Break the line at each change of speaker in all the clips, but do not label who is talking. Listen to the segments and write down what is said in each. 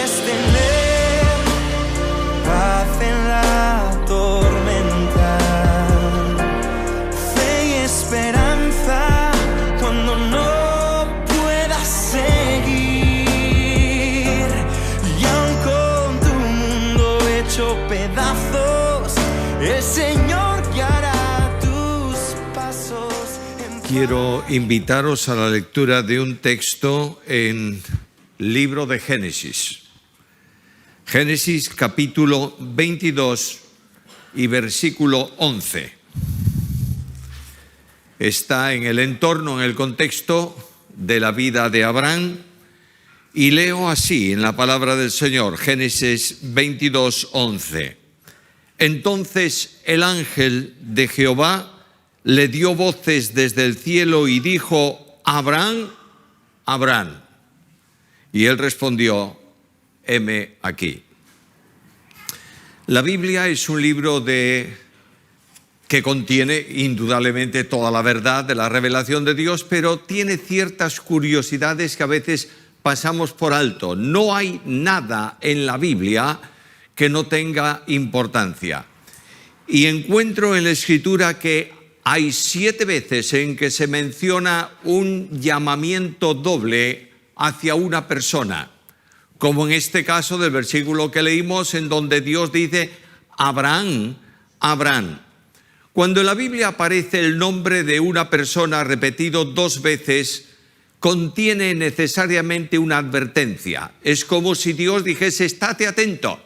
puedes tener paz en la tormenta, fe y esperanza cuando no puedas seguir. Y aun con tu mundo hecho pedazos, el Señor guiará tus pasos.
Quiero invitaros a la lectura de un texto en libro de Génesis. Génesis capítulo 22 y versículo 11. Está en el entorno, en el contexto de la vida de Abraham, y leo así en la palabra del Señor, Génesis 22, 11. Entonces el ángel de Jehová le dio voces desde el cielo y dijo: Abraham, Abraham. Y él respondió: heme aquí. La Biblia es un libro que contiene indudablemente toda la verdad de la revelación de Dios, pero tiene ciertas curiosidades que a veces pasamos por alto. No hay nada en la Biblia que no tenga importancia. Y encuentro en la Escritura que hay 7 veces en que se menciona un llamamiento doble hacia una persona, como en este caso del versículo que leímos, en donde Dios dice: Abraham, Abraham. Cuando en la Biblia aparece el nombre de una persona repetido 2 veces, contiene necesariamente una advertencia. Es como si Dios dijese: estate atento.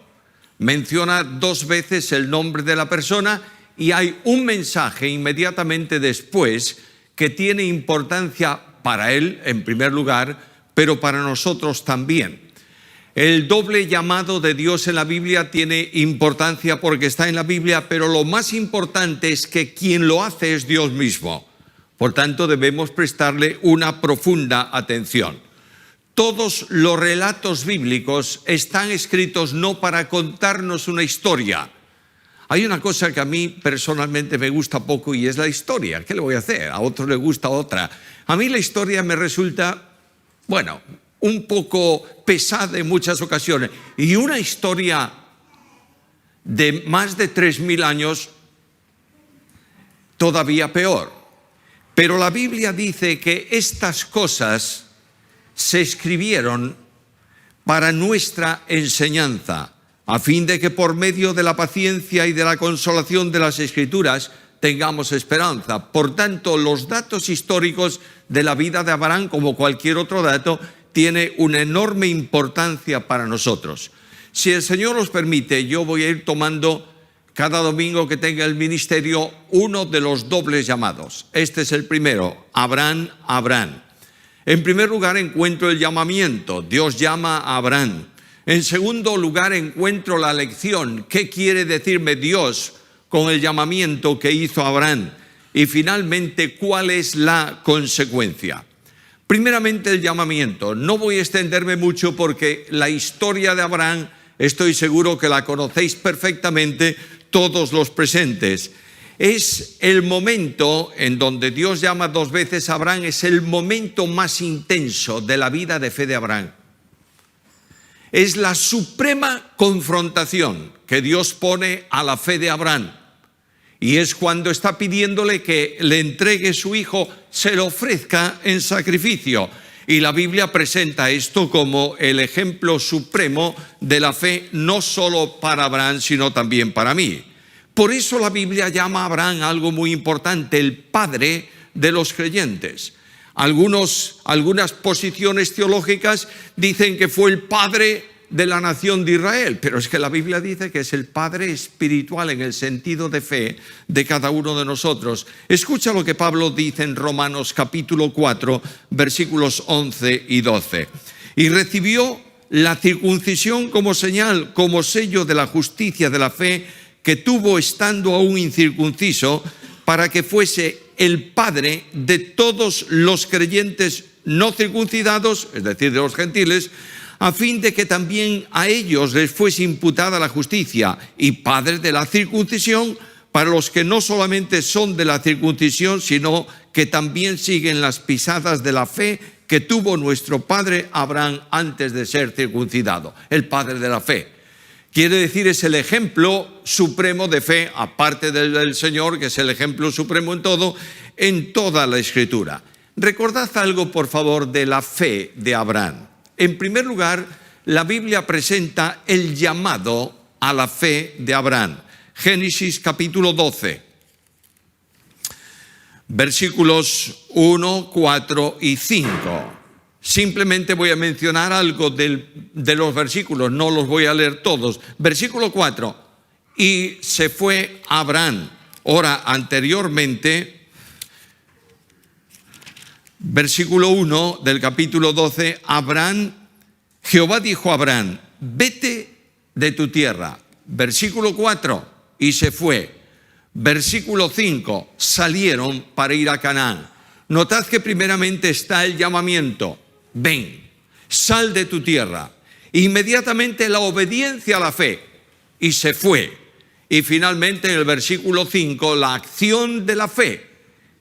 Menciona 2 veces el nombre de la persona y hay un mensaje inmediatamente después que tiene importancia para él en primer lugar, pero para nosotros también. El doble llamado de Dios en la Biblia tiene importancia porque está en la Biblia, pero lo más importante es que quien lo hace es Dios mismo. Por tanto, debemos prestarle una profunda atención. Todos los relatos bíblicos están escritos no para contarnos una historia. Hay una cosa que a mí personalmente me gusta poco y es la historia. ¿Qué le voy a hacer? A otros les gusta otra. A mí la historia me resulta, un poco pesada en muchas ocasiones. Y una historia de más de 3.000 años, todavía peor. Pero la Biblia dice que estas cosas se escribieron para nuestra enseñanza, a fin de que por medio de la paciencia y de la consolación de las Escrituras tengamos esperanza. Por tanto, los datos históricos de la vida de Abraham, como cualquier otro dato, tiene una enorme importancia para nosotros. Si el Señor nos permite, yo voy a ir tomando cada domingo que tenga el ministerio uno de los dobles llamados. Este es el primero: Abraham, Abraham. En primer lugar encuentro el llamamiento. Dios llama a Abraham. En segundo lugar encuentro la lección. ¿Qué quiere decirme Dios con el llamamiento que hizo Abraham? Y finalmente, ¿cuál es la consecuencia? Primeramente, el llamamiento. No voy a extenderme mucho porque la historia de Abraham estoy seguro que la conocéis perfectamente todos los presentes. Es el momento en donde Dios llama 2 veces a Abraham, es el momento más intenso de la vida de fe de Abraham. Es la suprema confrontación que Dios pone a la fe de Abraham. Y es cuando está pidiéndole que le entregue su hijo, se lo ofrezca en sacrificio. Y la Biblia presenta esto como el ejemplo supremo de la fe, no solo para Abraham, sino también para mí. Por eso la Biblia llama a Abraham algo muy importante: el padre de los creyentes. Algunas posiciones teológicas dicen que fue el padre de la nación de Israel, pero es que la Biblia dice que es el padre espiritual en el sentido de fe de cada uno de nosotros. Escucha lo que Pablo dice en Romanos capítulo 4, versículos 11 y 12. Y recibió la circuncisión como señal, como sello de la justicia de la fe que tuvo estando aún incircunciso, para que fuese el padre de todos los creyentes no circuncidados, es decir, de los gentiles, a fin de que también a ellos les fuese imputada la justicia, y padre de la circuncisión para los que no solamente son de la circuncisión, sino que también siguen las pisadas de la fe que tuvo nuestro padre Abraham antes de ser circuncidado, el padre de la fe. Quiere decir, es el ejemplo supremo de fe, aparte del Señor, que es el ejemplo supremo en toda la Escritura. Recordad algo, por favor, de la fe de Abraham. En primer lugar, la Biblia presenta el llamado a la fe de Abraham. Génesis capítulo 12, versículos 1, 4 y 5. Simplemente voy a mencionar algo de los versículos, no los voy a leer todos. Versículo 4, y se fue Abraham. Ahora, anteriormente, versículo 1 del capítulo 12, Jehová dijo a Abraham, vete de tu tierra. Versículo 4, y se fue. Versículo 5, salieron para ir a Canaán. Notad que primeramente está el llamamiento. Ven, sal de tu tierra. Inmediatamente la obediencia a la fe. Y se fue. Y finalmente en el versículo 5, la acción de la fe.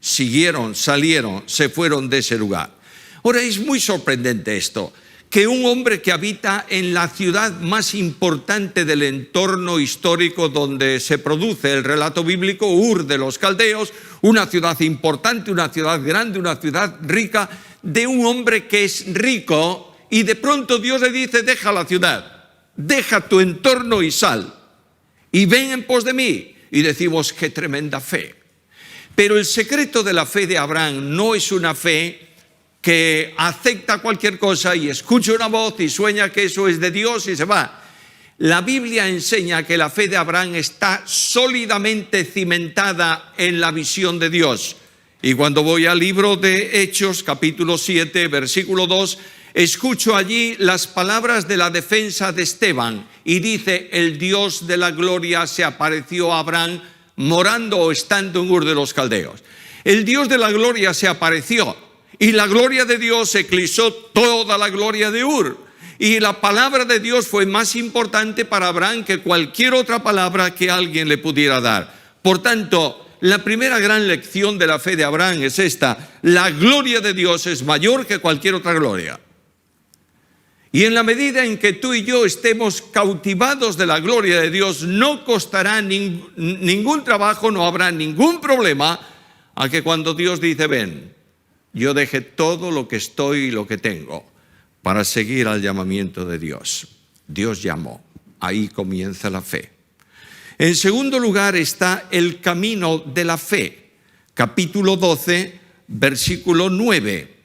Siguieron, salieron, se fueron de ese lugar. Ahora es muy sorprendente esto, que un hombre que habita en la ciudad más importante del entorno histórico donde se produce el relato bíblico, Ur de los Caldeos, una ciudad importante, una ciudad grande, una ciudad rica, de un hombre que es rico, y de pronto Dios le dice, deja la ciudad, deja tu entorno y sal, y ven en pos de mí. Y decimos, qué tremenda fe. Pero el secreto de la fe de Abraham no es una fe que acepta cualquier cosa y escucha una voz y sueña que eso es de Dios y se va. La Biblia enseña que la fe de Abraham está sólidamente cimentada en la visión de Dios. Y cuando voy al libro de Hechos, capítulo 7, versículo 2, escucho allí las palabras de la defensa de Esteban y dice, el Dios de la gloria se apareció a Abraham morando o estando en Ur de los Caldeos. El Dios de la gloria se apareció y la gloria de Dios eclipsó toda la gloria de Ur. Y la palabra de Dios fue más importante para Abraham que cualquier otra palabra que alguien le pudiera dar. Por tanto, la primera gran lección de la fe de Abraham es esta: la gloria de Dios es mayor que cualquier otra gloria. Y en la medida en que tú y yo estemos cautivados de la gloria de Dios, no costará ningún trabajo, no habrá ningún problema a que cuando Dios dice, ven, yo dejé todo lo que estoy y lo que tengo para seguir al llamamiento de Dios. Dios llamó, ahí comienza la fe. En segundo lugar está el camino de la fe, capítulo 12, versículo 9.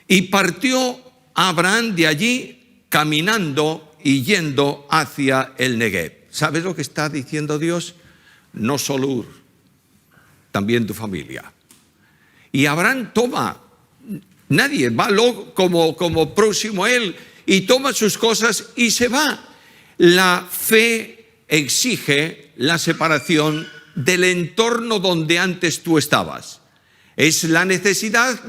Y partió Abraham de allí caminando y yendo hacia el Negev. ¿Sabes lo que está diciendo Dios? No solo Ur, también tu familia. Y Abraham toma, nadie va como próximo a él, y toma sus cosas y se va. La fe exige la separación del entorno donde antes tú estabas. Es la necesidad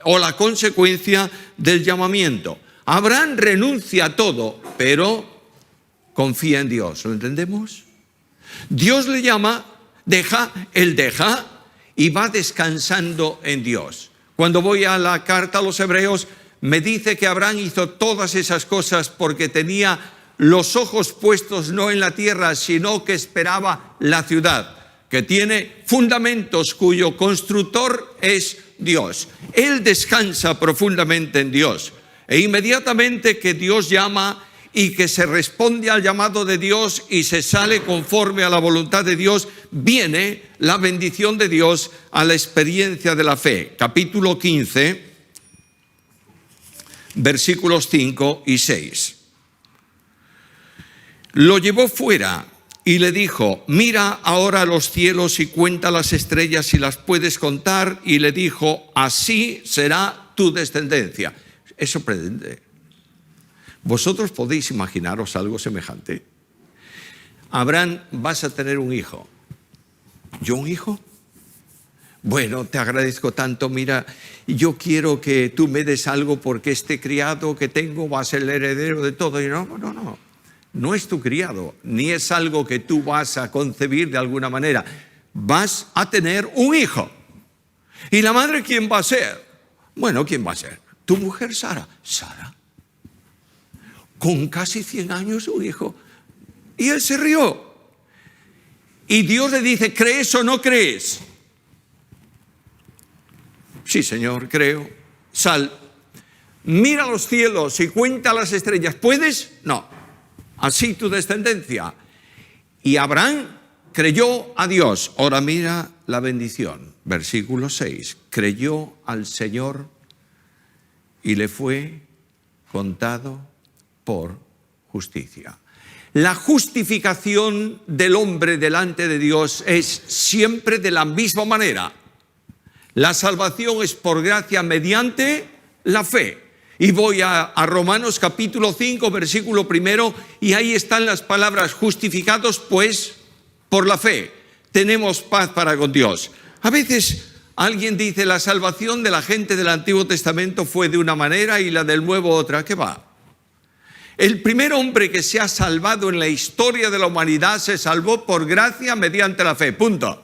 o la consecuencia del llamamiento. Abraham renuncia a todo, pero confía en Dios. ¿Lo entendemos? Dios le llama, él deja y va descansando en Dios. Cuando voy a la carta a los Hebreos, me dice que Abraham hizo todas esas cosas porque tenía los ojos puestos no en la tierra, sino que esperaba la ciudad, que tiene fundamentos cuyo constructor es Dios. Él descansa profundamente en Dios. E inmediatamente que Dios llama y que se responde al llamado de Dios y se sale conforme a la voluntad de Dios, viene la bendición de Dios a la experiencia de la fe. Capítulo 15, versículos 5 y 6. Lo llevó fuera y le dijo, mira ahora los cielos y cuenta las estrellas si las puedes contar. Y le dijo, así será tu descendencia. Es sorprendente. ¿Vosotros podéis imaginaros algo semejante? Abraham, vas a tener un hijo. ¿Yo un hijo? Bueno, te agradezco tanto, mira, yo quiero que tú me des algo porque este criado que tengo va a ser el heredero de todo. Y no es tu criado, ni es algo que tú vas a concebir de alguna manera. Vas a tener un hijo. ¿Y la madre quién va a ser? Bueno, ¿quién va a ser? ¿Tu mujer Sara? Sara. Con casi 100 años un hijo. Y él se rió. Y Dios le dice, ¿crees o no crees? Sí, Señor, creo. Sal, mira los cielos y cuenta las estrellas. ¿Puedes? No. Así tu descendencia. Y Abraham creyó a Dios. Ahora mira la bendición. Versículo 6. Creyó al Señor y le fue contado por justicia. La justificación del hombre delante de Dios es siempre de la misma manera. La salvación es por gracia mediante la fe. Y voy a Romanos capítulo 5, versículo 1, y ahí están las palabras: justificados pues por la fe, tenemos paz para con Dios. A veces alguien dice, la salvación de la gente del Antiguo Testamento fue de una manera y la del Nuevo otra. ¿Qué va? El primer hombre que se ha salvado en la historia de la humanidad se salvó por gracia mediante la fe, punto.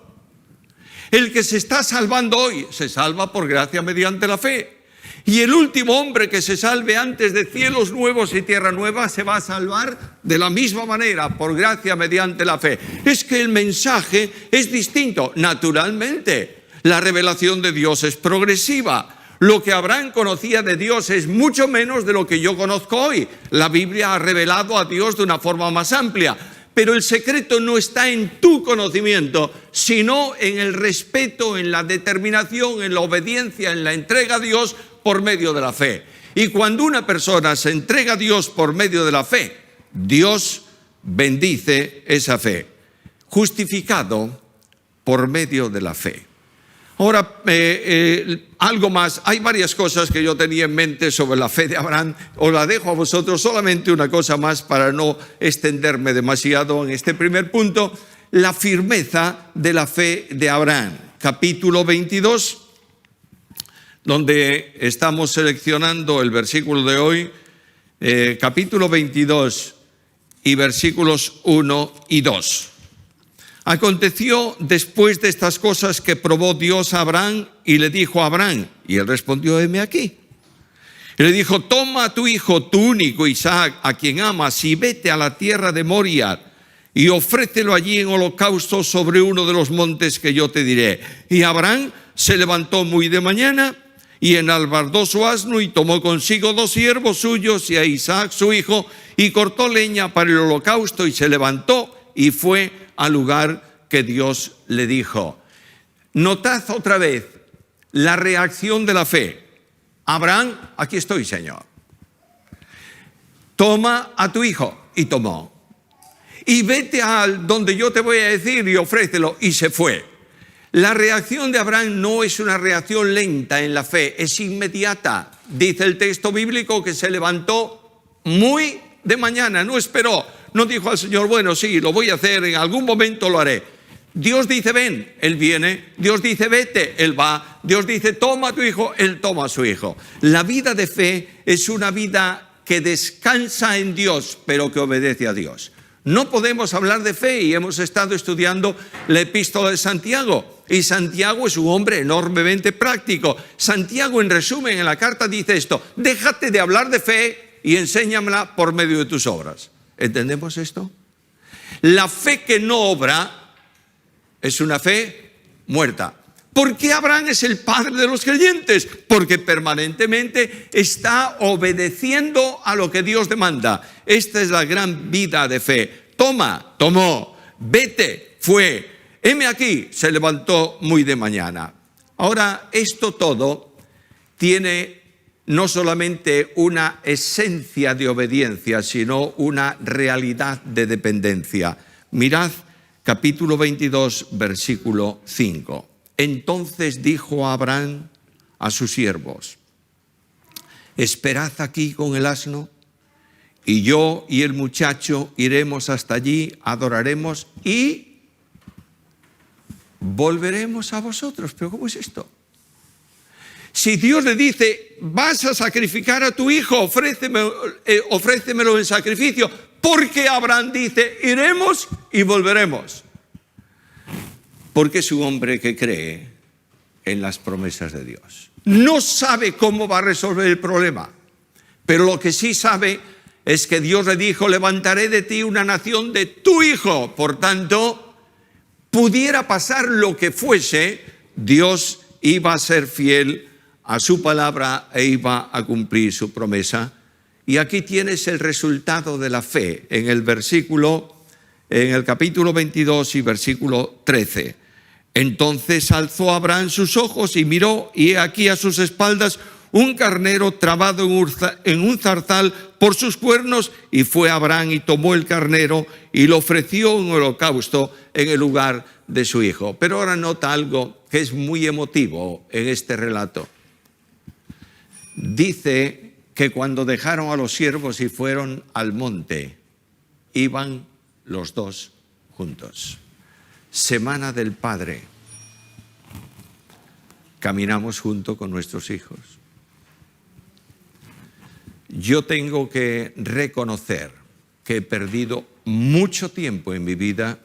El que se está salvando hoy se salva por gracia mediante la fe. Y el último hombre que se salve antes de cielos nuevos y tierra nueva se va a salvar de la misma manera, por gracia mediante la fe. Es que el mensaje es distinto. Naturalmente, la revelación de Dios es progresiva. Lo que Abraham conocía de Dios es mucho menos de lo que yo conozco hoy. La Biblia ha revelado a Dios de una forma más amplia. Pero el secreto no está en tu conocimiento, sino en el respeto, en la determinación, en la obediencia, en la entrega a Dios por medio de la fe. Y cuando una persona se entrega a Dios por medio de la fe, Dios bendice esa fe. Justificado por medio de la fe. Ahora, algo más. Hay varias cosas que yo tenía en mente sobre la fe de Abraham. Os la dejo a vosotros. Solamente una cosa más para no extenderme demasiado en este primer punto. La firmeza de la fe de Abraham. Capítulo 22, donde estamos seleccionando el versículo de hoy. Capítulo 22 y versículos 1 y 2. Aconteció después de estas cosas que probó Dios a Abraham y le dijo a Abraham, y él respondió, heme aquí. Y le dijo, toma a tu hijo, tu único Isaac, a quien amas, y vete a la tierra de Moria, y ofrécelo allí en holocausto sobre uno de los montes que yo te diré. Y Abraham se levantó muy de mañana, y enalbardó su asno, y tomó consigo 2 siervos suyos, y a Isaac su hijo, y cortó leña para el holocausto, y se levantó, y fue al lugar que Dios le dijo. Notad otra vez la reacción de la fe. Abraham, aquí estoy, Señor. Toma a tu hijo, y tomó. Y vete al donde yo te voy a decir y ofrécelo, y se fue. La reacción de Abraham no es una reacción lenta en la fe, es inmediata. Dice el texto bíblico que se levantó muy de mañana, no esperó. No dijo al Señor, bueno, sí, lo voy a hacer, en algún momento lo haré. Dios dice, ven, él viene. Dios dice, vete, él va. Dios dice, toma a tu hijo, él toma a su hijo. La vida de fe es una vida que descansa en Dios, pero que obedece a Dios. No podemos hablar de fe, y hemos estado estudiando la epístola de Santiago. Y Santiago es un hombre enormemente práctico. Santiago, en resumen, en la carta dice esto: déjate de hablar de fe y enséñamela por medio de tus obras. ¿Entendemos esto? La fe que no obra es una fe muerta. ¿Por qué Abraham es el padre de los creyentes? Porque permanentemente está obedeciendo a lo que Dios demanda. Esta es la gran vida de fe. Toma, tomó. Vete, fue. Heme aquí, se levantó muy de mañana. Ahora, esto todo tiene no solamente una esencia de obediencia, sino una realidad de dependencia. Mirad capítulo 22, versículo 5. Entonces dijo Abraham a sus siervos: esperad aquí con el asno, y yo y el muchacho iremos hasta allí, adoraremos y volveremos a vosotros. ¿Pero cómo es esto? Si Dios le dice, vas a sacrificar a tu hijo, ofrécemelo en sacrificio, porque Abraham dice, iremos y volveremos. Porque es un hombre que cree en las promesas de Dios. No sabe cómo va a resolver el problema, pero lo que sí sabe es que Dios le dijo: levantaré de ti una nación de tu hijo. Por tanto, pudiera pasar lo que fuese, Dios iba a ser fiel a su palabra e iba a cumplir su promesa. Y aquí tienes el resultado de la fe en el capítulo 22 y versículo 13. Entonces alzó Abraham sus ojos y miró, y he aquí a sus espaldas un carnero trabado en un zarzal por sus cuernos, y fue Abraham y tomó el carnero y lo ofreció en holocausto en el lugar de su hijo. Pero ahora nota algo que es muy emotivo en este relato. Dice que cuando dejaron a los siervos y fueron al monte, iban los dos juntos. Semana del Padre. Caminamos junto con nuestros hijos. Yo tengo que reconocer que he perdido mucho tiempo en mi vida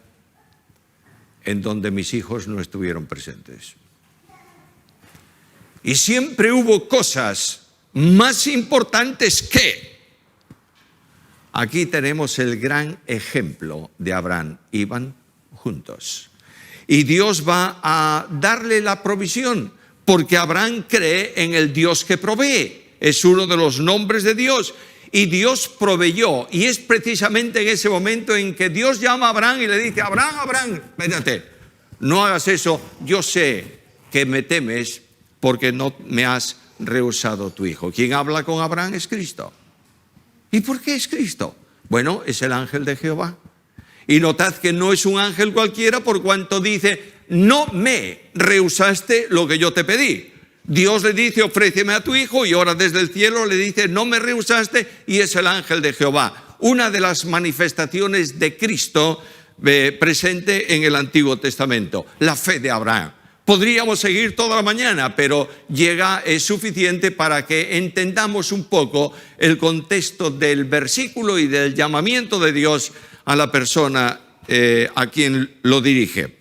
en donde mis hijos no estuvieron presentes. Y siempre hubo cosas más importantes que... Aquí tenemos el gran ejemplo de Abraham. Iban juntos. Y Dios va a darle la provisión, porque Abraham cree en el Dios que provee. Es uno de los nombres de Dios. Y Dios proveyó. Y es precisamente en ese momento en que Dios llama a Abraham y le dice: Abraham, Abraham, espérate, no hagas eso. Yo sé que me temes porque no me has rehusado tu hijo. Quien habla con Abraham es Cristo. ¿Y por qué es Cristo? Bueno, es el ángel de Jehová. Y notad que no es un ángel cualquiera, por cuanto dice: no me rehusaste lo que yo te pedí. Dios le dice: ofréceme a tu hijo, y ahora desde el cielo le dice: no me rehusaste, y es el ángel de Jehová. Una de las manifestaciones de Cristo presente en el Antiguo Testamento, la fe de Abraham. Podríamos seguir toda la mañana, pero es suficiente para que entendamos un poco el contexto del versículo y del llamamiento de Dios a la persona a quien lo dirige.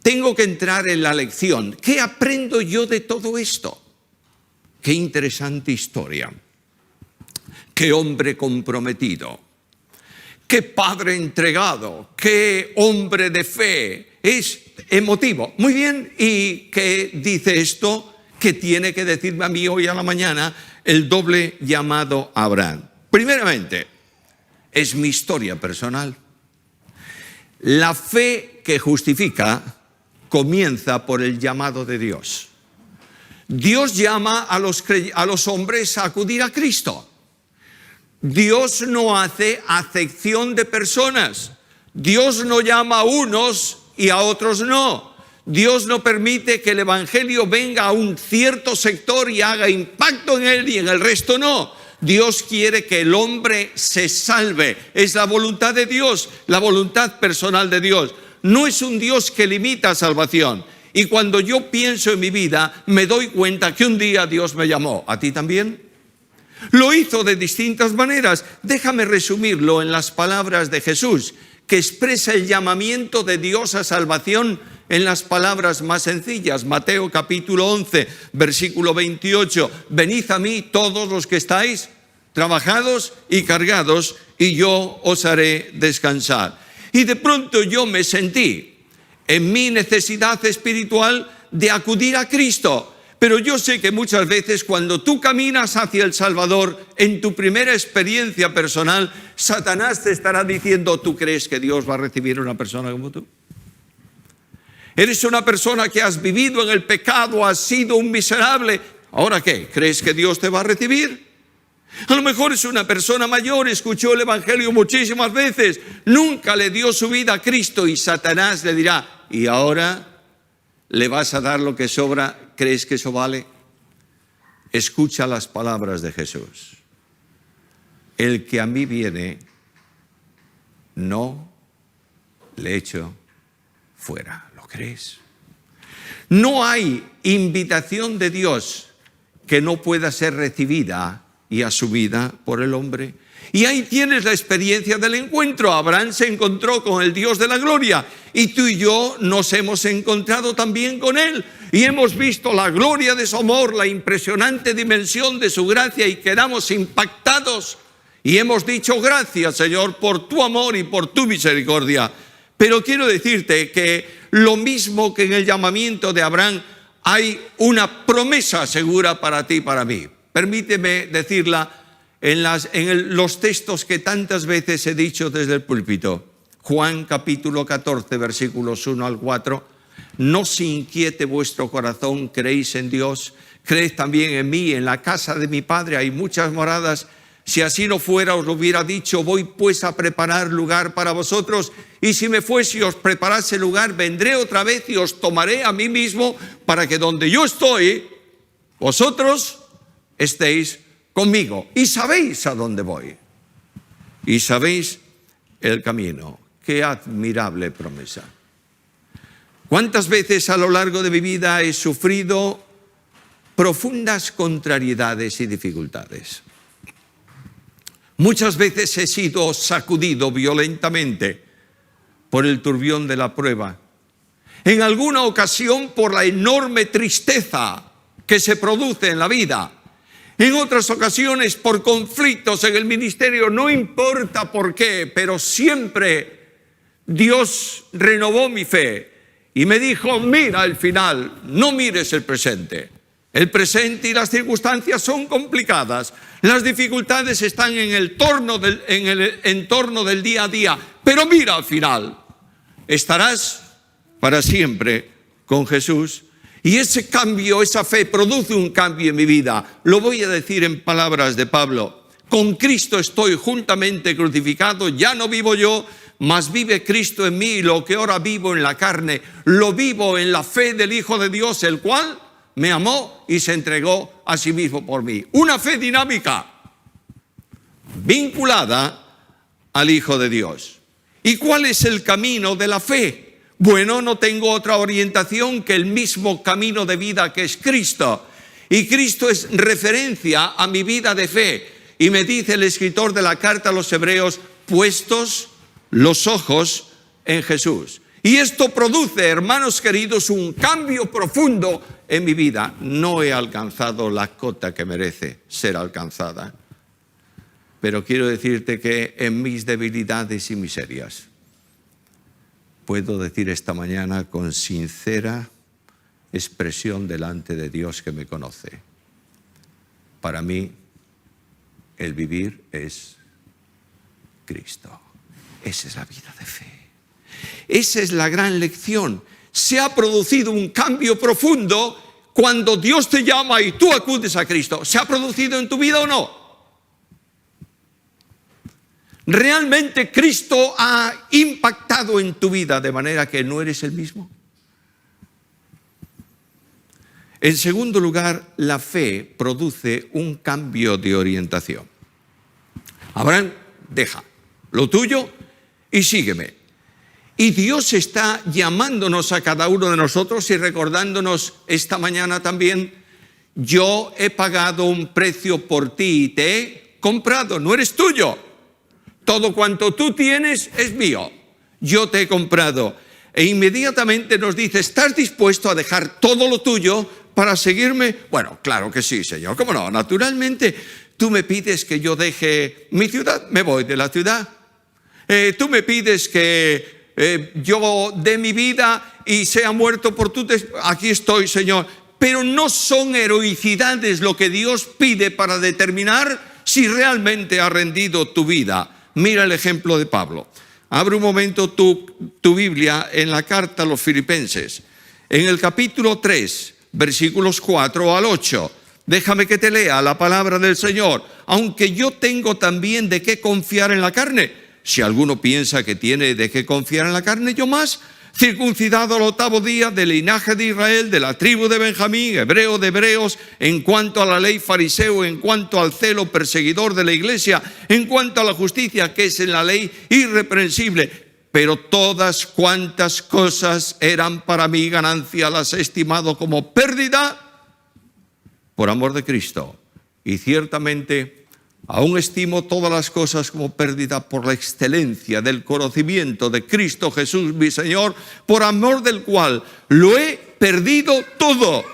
Tengo que entrar en la lección. ¿Qué aprendo yo de todo esto? Qué interesante historia. Qué hombre comprometido. Qué padre entregado. Qué hombre de fe. Es emotivo. Muy bien. ¿Y qué dice esto? Que tiene que decirme a mí hoy a la mañana el doble llamado a Abraham. Primeramente, es mi historia personal. La fe que justifica comienza por el llamado de Dios. Dios llama a los hombres a acudir a Cristo. Dios no hace acepción de personas. Dios no llama a unos y a otros no. Dios no permite que el evangelio venga a un cierto sector y haga impacto en él y en el resto no. Dios quiere que el hombre se salve. Es la voluntad de Dios, la voluntad personal de Dios. No es un Dios que limita salvación. Y cuando yo pienso en mi vida, me doy cuenta que un día Dios me llamó. ¿A ti también? Lo hizo de distintas maneras. Déjame resumirlo en las palabras de Jesús, que expresa el llamamiento de Dios a salvación en las palabras más sencillas. Mateo capítulo 11, versículo 28. Venid a mí todos los que estáis trabajados y cargados, y yo os haré descansar. Y de pronto yo me sentí en mi necesidad espiritual de acudir a Cristo. Pero yo sé que muchas veces cuando tú caminas hacia el Salvador, en tu primera experiencia personal, Satanás te estará diciendo: ¿tú crees que Dios va a recibir a una persona como tú? Eres una persona que has vivido en el pecado, has sido un miserable. ¿Ahora qué? ¿Crees que Dios te va a recibir? A lo mejor es una persona mayor, escuchó el evangelio muchísimas veces, nunca le dio su vida a Cristo, y Satanás le dirá: ¿y ahora le vas a dar lo que sobra? ¿Crees que eso vale? Escucha las palabras de Jesús. El que a mí viene, no le echo fuera. ¿Lo crees? No hay invitación de Dios que no pueda ser recibida y asumida por el hombre. Y ahí tienes la experiencia del encuentro. Abraham se encontró con el Dios de la gloria y tú y yo nos hemos encontrado también con Él. Y hemos visto la gloria de su amor, la impresionante dimensión de su gracia y quedamos impactados. Y hemos dicho gracias, Señor, por tu amor y por tu misericordia. Pero quiero decirte que lo mismo que en el llamamiento de Abraham, hay una promesa segura para ti y para mí. Permíteme decirla en los textos que tantas veces he dicho desde el púlpito. Juan capítulo 14, versículos 1 al 4. No se inquiete vuestro corazón, creéis en Dios, creed también en mí. En la casa de mi Padre hay muchas moradas. Si así no fuera, os lo hubiera dicho. Voy pues a preparar lugar para vosotros. Y si me fuese y os preparase lugar, vendré otra vez y os tomaré a mí mismo, para que donde yo estoy, vosotros estéis conmigo. Y sabéis a dónde voy. Y sabéis el camino. Qué admirable promesa. ¿Cuántas veces a lo largo de mi vida he sufrido profundas contrariedades y dificultades? Muchas veces he sido sacudido violentamente por el turbión de la prueba. En alguna ocasión por la enorme tristeza que se produce en la vida. En otras ocasiones por conflictos en el ministerio, no importa por qué, pero siempre Dios renovó mi fe y me dijo, mira el final, no mires el presente. El presente y las circunstancias son complicadas. Las dificultades están en el entorno del día a día. Pero mira al final. Estarás para siempre con Jesús. Y ese cambio, esa fe, produce un cambio en mi vida. Lo voy a decir en palabras de Pablo. Con Cristo estoy juntamente crucificado. Ya no vivo yo, mas vive Cristo en mí. Lo que ahora vivo en la carne, lo vivo en la fe del Hijo de Dios, el cual me amó y se entregó a sí mismo por mí. Una fe dinámica, vinculada al Hijo de Dios. ¿Y cuál es el camino de la fe? Bueno, no tengo otra orientación que el mismo camino de vida que es Cristo. Y Cristo es referencia a mi vida de fe. Y me dice el escritor de la carta a los Hebreos, puestos los ojos en Jesús. Y esto produce, hermanos queridos, un cambio profundo en mi vida. No he alcanzado la cota que merece ser alcanzada. Pero quiero decirte que en mis debilidades y miserias, puedo decir esta mañana con sincera expresión delante de Dios que me conoce. Para mí, el vivir es Cristo. Esa es la vida de fe. Esa es la gran lección. Se ha producido un cambio profundo cuando Dios te llama y tú acudes a Cristo. ¿Se ha producido en tu vida o no? ¿Realmente Cristo ha impactado en tu vida de manera que no eres el mismo? En segundo lugar, la fe produce un cambio de orientación. Abraham, deja lo tuyo y sígueme. Y Dios está llamándonos a cada uno de nosotros y recordándonos esta mañana también, yo he pagado un precio por ti y te he comprado, no eres tuyo. Todo cuanto tú tienes es mío, yo te he comprado. E inmediatamente nos dice, ¿estás dispuesto a dejar todo lo tuyo para seguirme? Bueno, claro que sí, Señor, ¿cómo no? Naturalmente, tú me pides que yo deje mi ciudad, me voy de la ciudad. Tú me pides que yo dé mi vida y sea muerto por tu aquí estoy, Señor. Pero no son heroicidades lo que Dios pide para determinar si realmente ha rendido tu vida. Mira el ejemplo de Pablo. Abre un momento tu Biblia en la carta a los Filipenses. En el capítulo 3, versículos 4 al 8. Déjame que te lea la palabra del Señor. Aunque yo tengo también de qué confiar en la carne. Si alguno piensa que tiene de qué confiar en la carne, yo más, circuncidado al 8º día, del linaje de Israel, de la tribu de Benjamín, hebreo de hebreos, en cuanto a la ley fariseo, en cuanto al celo perseguidor de la iglesia, en cuanto a la justicia que es en la ley irreprensible. Pero todas cuantas cosas eran para mí ganancia, las he estimado como pérdida por amor de Cristo. Y ciertamente Aún estimo todas las cosas como pérdida por la excelencia del conocimiento de Cristo Jesús mi Señor, por amor del cual lo he perdido todo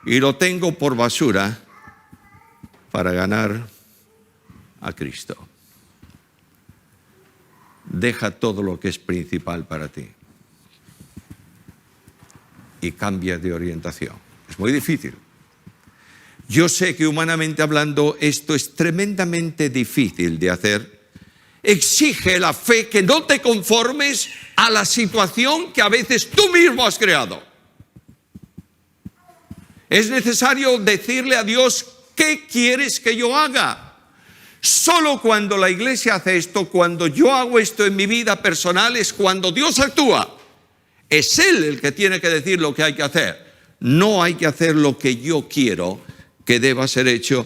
y lo tengo por basura para ganar a Cristo. Deja todo lo que es principal para ti y cambia de orientación. Es muy difícil. Yo sé que humanamente hablando esto es tremendamente difícil de hacer. Exige la fe que no te conformes a la situación que a veces tú mismo has creado. Es necesario decirle a Dios, ¿qué quieres que yo haga? Solo cuando la iglesia hace esto, cuando yo hago esto en mi vida personal, es cuando Dios actúa. Es Él el que tiene que decir lo que hay que hacer. No hay que hacer lo que yo quiero que deba ser hecho.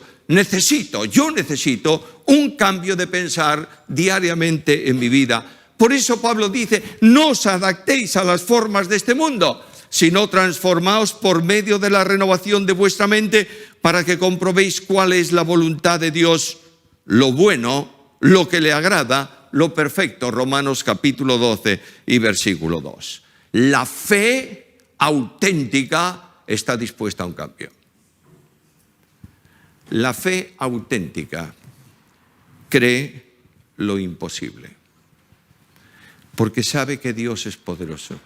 Yo necesito un cambio de pensar diariamente en mi vida. Por eso Pablo dice, no os adaptéis a las formas de este mundo, sino transformaos por medio de la renovación de vuestra mente para que comprobéis cuál es la voluntad de Dios, lo bueno, lo que le agrada, lo perfecto. Romanos capítulo 12 y versículo 2. La fe auténtica está dispuesta a un cambio. La fe auténtica cree lo imposible, porque sabe que Dios es poderoso.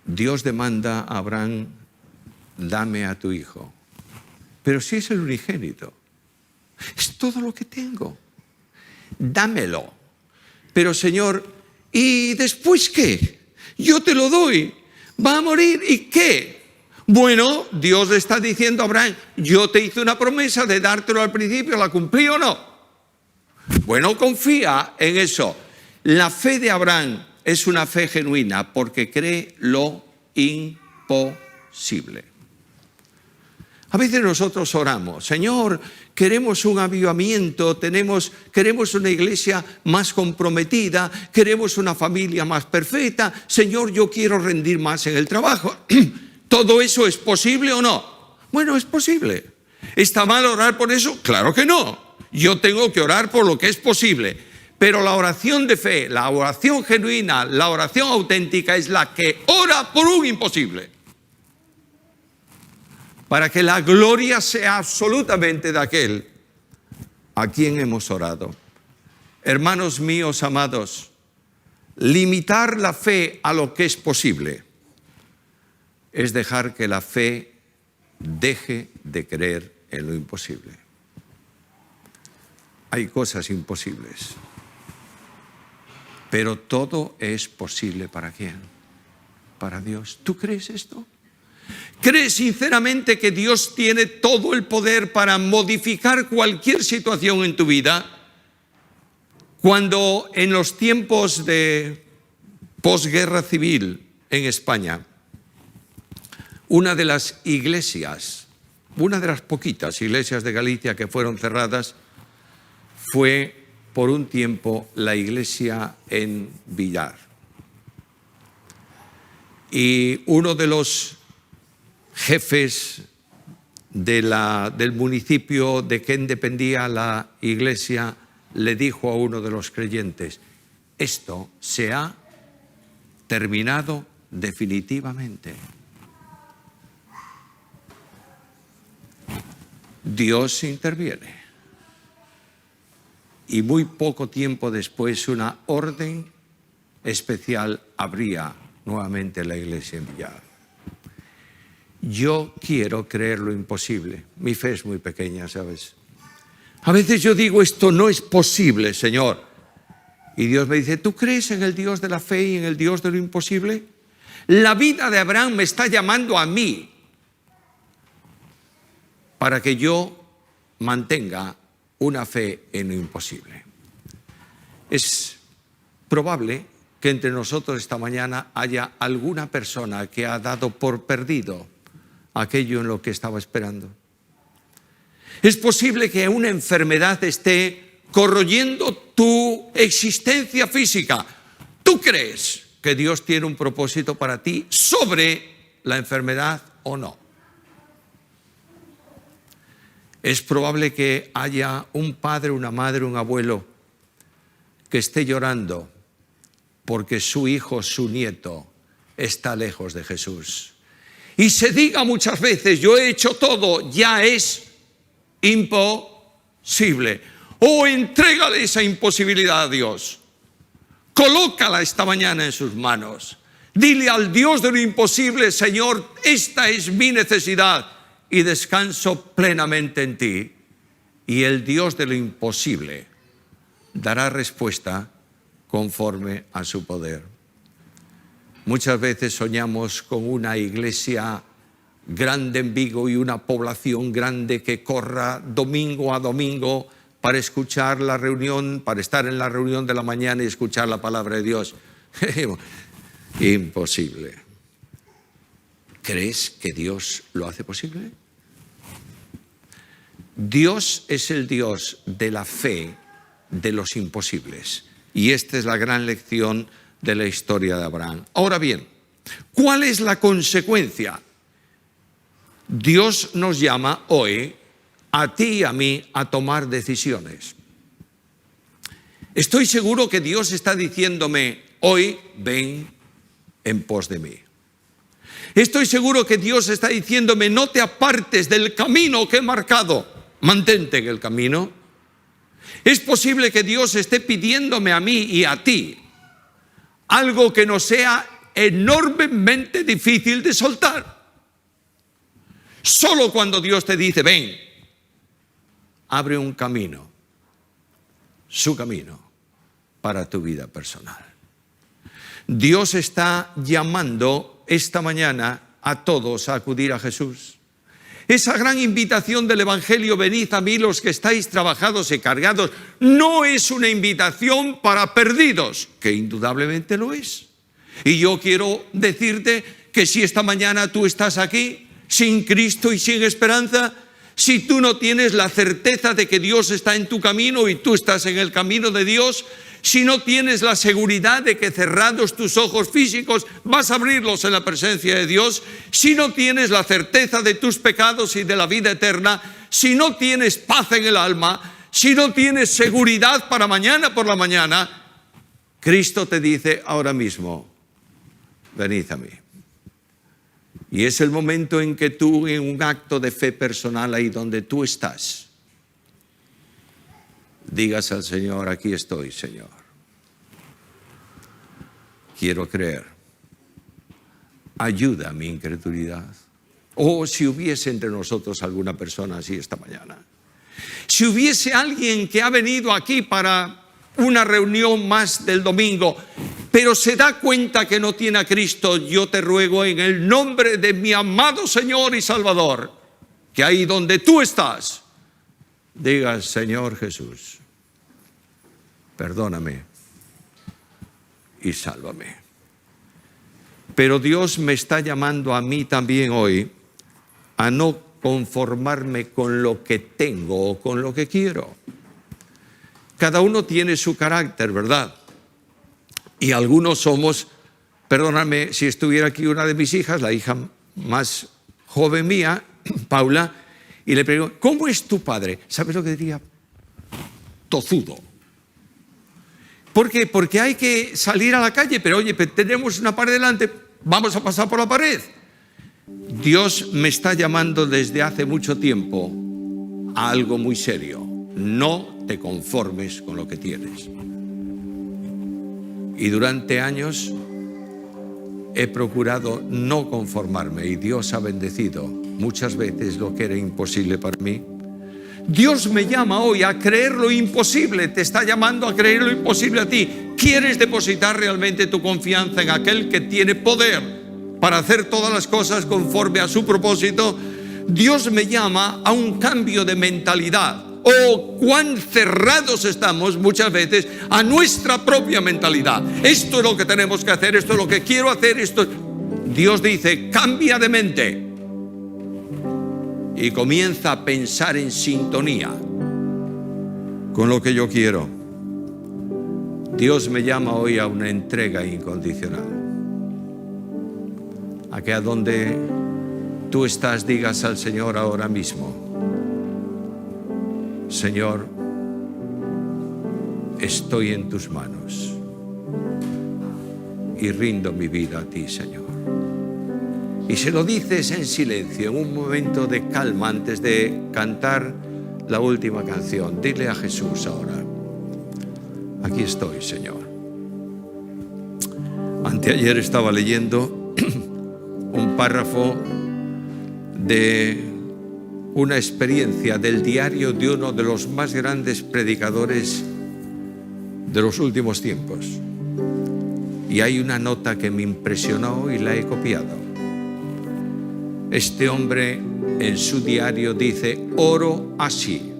Dios demanda a Abraham, dame a tu hijo. Pero si es el unigénito, es todo lo que tengo, dámelo. Pero Señor, ¿y después qué? Yo te lo doy, va a morir, ¿y qué? Bueno, Dios le está diciendo a Abraham, yo te hice una promesa de dártelo al principio, ¿la cumplí o no? Bueno, confía en eso. La fe de Abraham es una fe genuina porque cree lo imposible. A veces nosotros oramos, Señor, queremos un avivamiento, queremos una iglesia más comprometida, queremos una familia más perfecta, Señor, yo quiero rendir más en el trabajo. ¿Todo eso es posible o no? Bueno, es posible. ¿Está mal orar por eso? Claro que no. Yo tengo que orar por lo que es posible. Pero la oración de fe, la oración genuina, la oración auténtica es la que ora por un imposible. Para que la gloria sea absolutamente de aquel a quien hemos orado. Hermanos míos amados, limitar la fe a lo que es posible es dejar que la fe deje de creer en lo imposible. Hay cosas imposibles, pero todo es posible ¿para quién? Para Dios. ¿Tú crees esto? ¿Crees sinceramente que Dios tiene todo el poder para modificar cualquier situación en tu vida? Cuando en los tiempos de posguerra civil en España, una de las iglesias, una de las poquitas iglesias de Galicia que fueron cerradas, fue por un tiempo la iglesia en Villar. Y uno de los jefes del municipio de quien dependía la iglesia le dijo a uno de los creyentes, esto se ha terminado definitivamente. Dios interviene. Y muy poco tiempo después una orden especial abría nuevamente la iglesia en Villar. Yo quiero creer lo imposible. Mi fe es muy pequeña, ¿sabes? A veces yo digo, esto no es posible, Señor. Y Dios me dice, ¿tú crees en el Dios de la fe y en el Dios de lo imposible? La vida de Abraham me está llamando a mí para que yo mantenga una fe en lo imposible. Es probable que entre nosotros esta mañana haya alguna persona que ha dado por perdido aquello en lo que estaba esperando. Es posible que una enfermedad esté corroyendo tu existencia física. ¿Tú crees que Dios tiene un propósito para ti sobre la enfermedad o no? Es probable que haya un padre, una madre, un abuelo que esté llorando porque su hijo, su nieto, está lejos de Jesús. Y se diga muchas veces: yo he hecho todo, ya es imposible. Oh, entrégale esa imposibilidad a Dios. Colócala esta mañana en sus manos. Dile al Dios de lo imposible: Señor, esta es mi necesidad y descanso plenamente en ti. Y el Dios de lo imposible dará respuesta conforme a su poder. Muchas veces soñamos con una iglesia grande en Vigo y una población grande que corra domingo a domingo para escuchar la reunión, para estar en la reunión de la mañana y escuchar la palabra de Dios. Imposible. ¿Crees que Dios lo hace posible? Dios es el Dios de la fe de los imposibles. Y esta es la gran lección de la historia de Abraham. Ahora bien, ¿cuál es la consecuencia? Dios nos llama hoy, a ti y a mí, a tomar decisiones. Estoy seguro que Dios está diciéndome hoy: ven en pos de mí. Estoy seguro que Dios está diciéndome: no te apartes del camino que he marcado, mantente en el camino. Es posible que Dios esté pidiéndome a mí y a ti algo que nos sea enormemente difícil de soltar. Solo cuando Dios te dice: ven, abre un camino, su camino, para tu vida personal. Dios está llamando esta mañana a todos a acudir a Jesús. Esa gran invitación del Evangelio: venid a mí los que estáis trabajados y cargados, no es una invitación para perdidos, que indudablemente lo es. Y yo quiero decirte que si esta mañana tú estás aquí sin Cristo y sin esperanza, si tú no tienes la certeza de que Dios está en tu camino y tú estás en el camino de Dios, si no tienes la seguridad de que cerrados tus ojos físicos vas a abrirlos en la presencia de Dios, si no tienes la certeza de tus pecados y de la vida eterna, si no tienes paz en el alma, si no tienes seguridad para mañana por la mañana, Cristo te dice ahora mismo: venid a mí. Y es el momento en que tú, en un acto de fe personal, ahí donde tú estás, digas al Señor: aquí estoy, Señor. Quiero creer. Ayuda a mi incredulidad. Oh, si hubiese entre nosotros alguna persona así esta mañana. Si hubiese alguien que ha venido aquí para una reunión más del domingo, pero se da cuenta que no tiene a Cristo, yo te ruego en el nombre de mi amado Señor y Salvador, que ahí donde tú estás, digas: Señor Jesús, perdóname y sálvame. Pero Dios me está llamando a mí también hoy a no conformarme con lo que tengo o con lo que quiero. Cada uno tiene su carácter, ¿verdad? Y algunos somos, perdóname, si estuviera aquí una de mis hijas, la hija más joven mía, Paula, y le pregunto: ¿cómo es tu padre? ¿Sabes lo que diría? Tozudo. ¿Por qué? Porque hay que salir a la calle, pero oye, tenemos una pared delante, vamos a pasar por la pared. Dios me está llamando desde hace mucho tiempo a algo muy serio. No te conformes con lo que tienes. Y durante años he procurado no conformarme, y Dios ha bendecido muchas veces lo que era imposible para mí. Dios me llama hoy a creer lo imposible, te está llamando a creer lo imposible a ti. ¿Quieres depositar realmente tu confianza en aquel que tiene poder para hacer todas las cosas conforme a su propósito? Dios me llama a un cambio de mentalidad. Oh, cuán cerrados estamos muchas veces a nuestra propia mentalidad. Esto es lo que tenemos que hacer, esto es lo que quiero hacer, esto. Dios dice: cambia de mente y comienza a pensar en sintonía con lo que yo quiero. Dios me llama hoy a una entrega incondicional. A que a donde tú estás digas al Señor ahora mismo: Señor, estoy en tus manos y rindo mi vida a ti, Señor. Y se lo dices en silencio, en un momento de calma antes de cantar la última canción. Dile a Jesús ahora: aquí estoy, Señor. Anteayer estaba leyendo un párrafo de una experiencia del diario de uno de los más grandes predicadores de los últimos tiempos. Y hay una nota que me impresionó y la he copiado. Este hombre en su diario dice: oro así.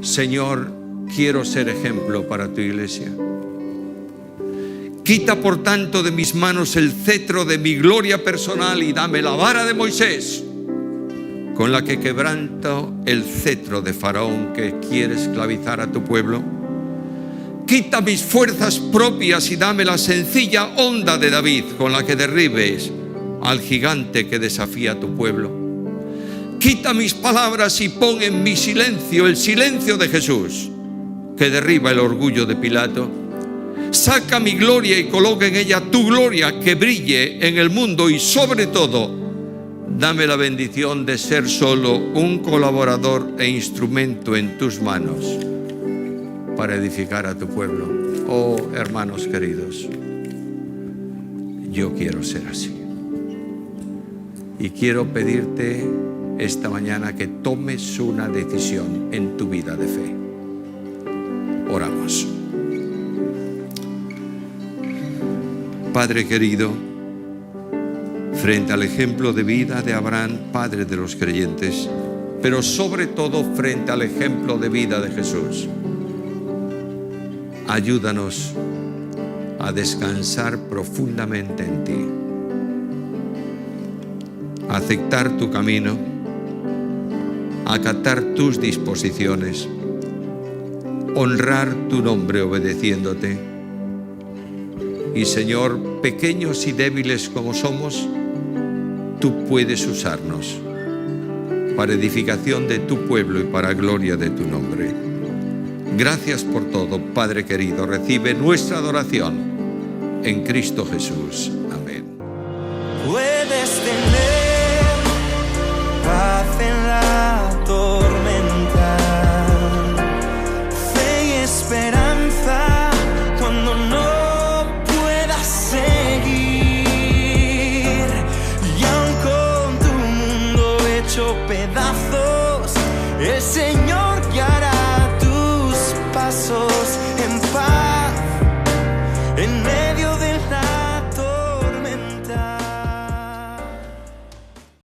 Señor, quiero ser ejemplo para tu iglesia. Quita por tanto de mis manos el cetro de mi gloria personal y dame la vara de Moisés, con la que quebranto el cetro de Faraón que quiere esclavizar a tu pueblo. Quita mis fuerzas propias y dame la sencilla onda de David, con la que derribes al gigante que desafía a tu pueblo. Quita mis palabras y pon en mi silencio el silencio de Jesús, que derriba el orgullo de Pilato. Saca mi gloria y coloca en ella tu gloria, que brille en el mundo, y sobre todo, dame la bendición de ser solo un colaborador e instrumento en tus manos para edificar a tu pueblo. Oh, hermanos queridos, yo quiero ser así. Y quiero pedirte esta mañana que tomes una decisión en tu vida de fe. Oramos. Padre querido, frente al ejemplo de vida de Abraham, padre de los creyentes, pero sobre todo frente al ejemplo de vida de Jesús, ayúdanos a descansar profundamente en ti, a aceptar tu camino, a acatar tus disposiciones, honrar tu nombre obedeciéndote. Y Señor, pequeños y débiles como somos, tú puedes usarnos para edificación de tu pueblo y para gloria de tu nombre. Gracias por todo, Padre querido. Recibe nuestra adoración en Cristo Jesús. Amén.
Puedes tener paz en la tormenta, fe y esperanza cuando no puedas seguir. Y aun con tu mundo hecho pedazos, el Señor